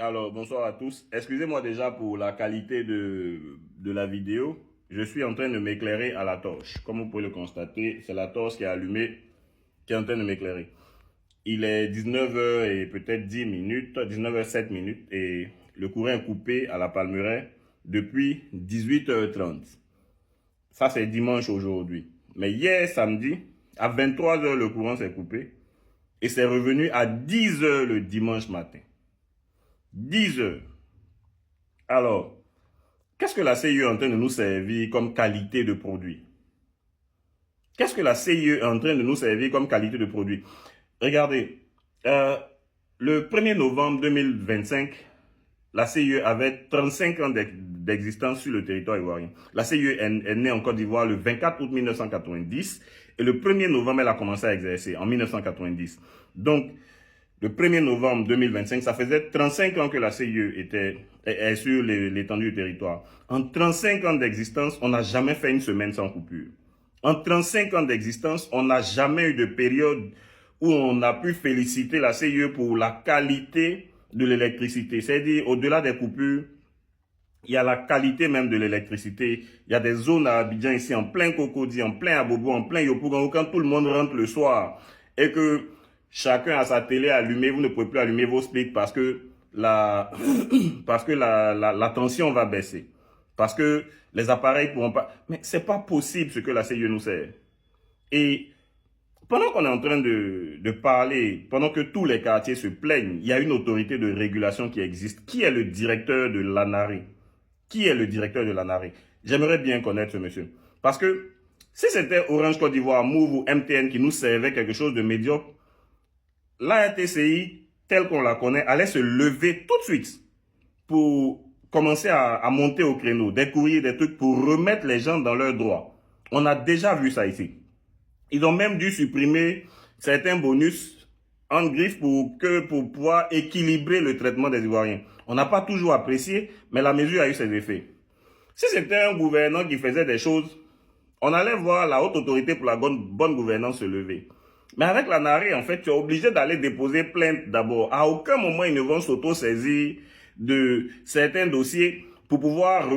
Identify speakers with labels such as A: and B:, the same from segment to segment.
A: Alors, bonsoir à tous. Excusez-moi déjà pour la qualité de la vidéo. Je suis en train de m'éclairer à la torche. Comme vous pouvez le constater, c'est la torche qui est allumée, qui est en train de m'éclairer. Il est 19 h et peut-être 10 minutes, 19 h 7 minutes, et le courant est coupé à la Palmeraie depuis 18 h 30. Ça, c'est dimanche aujourd'hui. Mais hier, samedi, à 23 h, le courant s'est coupé, et c'est revenu à 10 h le dimanche matin. 10 h. Alors, qu'est-ce que la CIE est en train de nous servir comme qualité de produit? Qu'est-ce que la CIE est en train de nous servir comme qualité de produit? Regardez, le 1er novembre 2025, la CIE avait 35 ans d'existence sur le territoire ivoirien. La CIE est née en Côte d'Ivoire le 24 août 1990 et le 1er novembre, elle a commencé à exercer en 1990. Donc, le 1er novembre 2025, ça faisait 35 ans que la CIE est sur l'étendue du territoire. En 35 ans d'existence, on n'a jamais fait une semaine sans coupure. En 35 ans d'existence, on n'a jamais eu de période où on a pu féliciter la CIE pour la qualité de l'électricité. C'est-à-dire, au-delà des coupures, il y a la qualité même de l'électricité. Il y a des zones à Abidjan ici, en plein Cocody, en plein Abobo, en plein Yopougon, quand tout le monde rentre le soir et que chacun a sa télé allumée, vous ne pouvez plus allumer vos splits parce que la tension va baisser. Parce que les appareils pourront pas... Mais c'est pas possible ce que la CIE nous sert. Et pendant qu'on est en train de parler, pendant que tous les quartiers se plaignent, il y a une autorité de régulation qui existe. Qui est le directeur de l'ANARE? Qui est le directeur de l'ANARE? J'aimerais bien connaître ce monsieur. Parce que si c'était Orange Côte d'Ivoire, Move ou MTN qui nous servait quelque chose de médiocre, la RTCI, telle qu'on la connaît, allait se lever tout de suite pour commencer à monter au créneau, des courriers, des trucs pour remettre les gens dans leurs droits. On a déjà vu ça ici. Ils ont même dû supprimer certains bonus en griffe pour pouvoir équilibrer le traitement des Ivoiriens. On n'a pas toujours apprécié, mais la mesure a eu ses effets. Si c'était un gouvernant qui faisait des choses, on allait voir la haute autorité pour la bonne gouvernance se lever. Mais avec la NARE, en fait, tu es obligé d'aller déposer plainte d'abord. À aucun moment, ils ne vont s'auto-saisir de certains dossiers pour pouvoir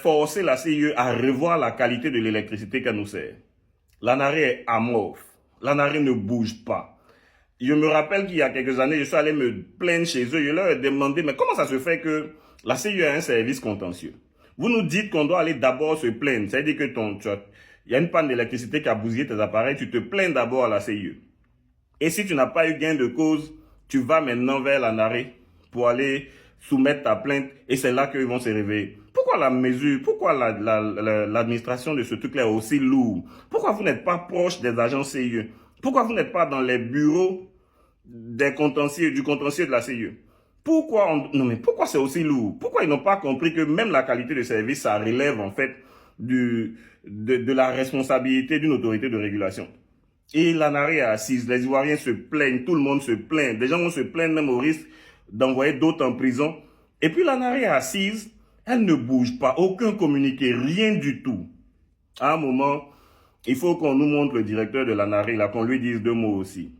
A: forcer la CIE à revoir la qualité de l'électricité qu'elle nous sert. La NARE est amorphe. La NARE ne bouge pas. Je me rappelle qu'il y a quelques années, je suis allé me plaindre chez eux. Je leur ai demandé, mais comment ça se fait que la CIE a un service contentieux? Vous nous dites qu'on doit aller d'abord se plaindre. C'est-à-dire que il y a une panne d'électricité qui a bousillé tes appareils, tu te plains d'abord à la CIE. Et si tu n'as pas eu gain de cause, tu vas maintenant vers la NARE pour aller soumettre ta plainte et c'est là qu'ils vont se réveiller. Pourquoi la mesure, pourquoi l'administration de ce truc-là est aussi lourde? Pourquoi vous n'êtes pas proche des agents CIE? Pourquoi vous n'êtes pas dans les bureaux du contentieux de la CIE? Non mais pourquoi c'est aussi lourd? Pourquoi ils n'ont pas compris que même la qualité de service, ça relève en fait de la responsabilité d'une autorité de régulation? Et la NARE est assise, les Ivoiriens se plaignent, tout le monde se plaint, des gens vont se plaindre même au risque d'envoyer d'autres en prison. Et puis la NARE est assise, elle ne bouge pas, aucun communiqué, rien du tout. À un moment, il faut qu'on nous montre le directeur de la NARE, là, qu'on lui dise 2 mots aussi.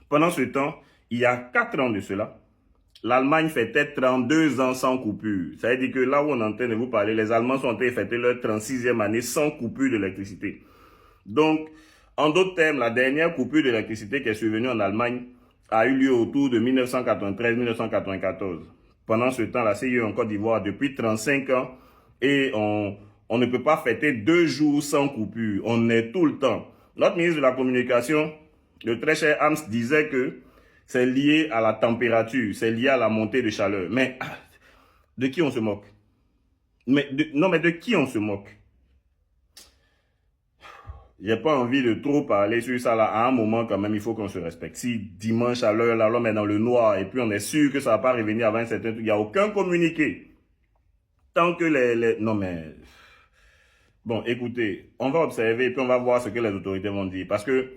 A: Pendant ce temps, il y a 4 ans de cela, l'Allemagne fêtait 32 ans sans coupure. Ça veut dire que là où on est en train de vous parler, les Allemands sont en train de fêter leur 36e année sans coupure d'électricité. Donc, en d'autres termes, la dernière coupure d'électricité qui est survenue en Allemagne a eu lieu autour de 1993-1994. Pendant ce temps, la CIE en Côte d'Ivoire depuis 35 ans et on ne peut pas fêter 2 jours sans coupure. On est tout le temps. Notre ministre de la Communication, le très cher Hams, disait que c'est lié à la température, c'est lié à la montée de chaleur. Mais de qui on se moque? Non, mais de qui on se moque? J'ai pas envie de trop parler sur ça là. À un moment, quand même, il faut qu'on se respecte. Si dimanche à l'heure, là, l'homme est dans le noir et puis on est sûr que ça va pas revenir avant un certain truc, il n'y a aucun communiqué. Tant que Non, mais... Bon, écoutez, on va observer et puis on va voir ce que les autorités vont dire. Parce que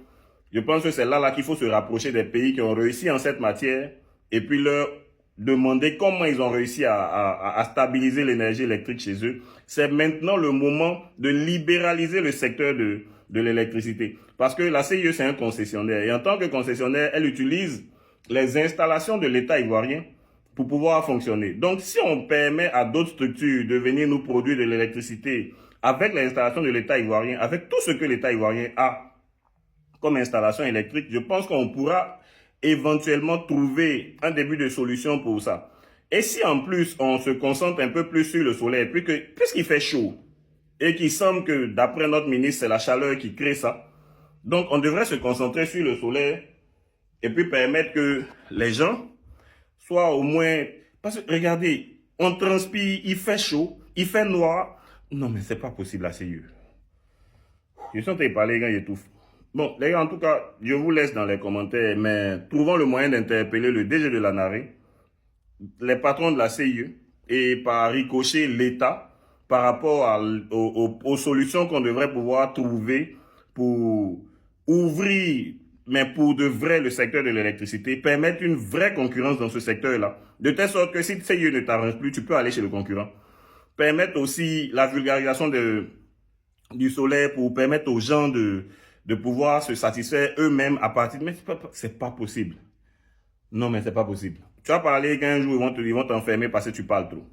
A: je pense que c'est là qu'il faut se rapprocher des pays qui ont réussi en cette matière et puis leur demander comment ils ont réussi à stabiliser l'énergie électrique chez eux. C'est maintenant le moment de libéraliser le secteur de l'électricité. Parce que la CIE, c'est un concessionnaire. Et en tant que concessionnaire, elle utilise les installations de l'État ivoirien pour pouvoir fonctionner. Donc, si on permet à d'autres structures de venir nous produire de l'électricité avec l'installation de l'État ivoirien, avec tout ce que l'État ivoirien a comme installation électrique, je pense qu'on pourra éventuellement trouver un début de solution pour ça. Et si en plus on se concentre un peu plus sur le soleil, puisqu'il fait chaud, et qu'il semble que d'après notre ministre, c'est la chaleur qui crée ça, donc on devrait se concentrer sur le soleil et puis permettre que les gens soient au moins... Parce que regardez, on transpire, il fait chaud, il fait noir. Non mais c'est pas possible là, sérieux. Je suis en train de parler, les gars, j'étouffe. Bon, les gars, en tout cas, je vous laisse dans les commentaires, mais trouvons le moyen d'interpeller le DG de la NARE, les patrons de la CIE, et par ricochet l'État, par rapport aux solutions qu'on devrait pouvoir trouver pour ouvrir, mais pour de vrai, le secteur de l'électricité, permettre une vraie concurrence dans ce secteur-là, de telle sorte que si CIE ne t'arrange plus, tu peux aller chez le concurrent. Permettre aussi la vulgarisation du soleil pour permettre aux gens de pouvoir se satisfaire eux-mêmes à partir de... Mais c'est pas possible. Non, mais c'est pas possible. Tu vas parler qu'un jour, ils vont t'enfermer parce que tu parles trop.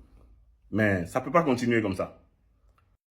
A: Mais ça peut pas continuer comme ça.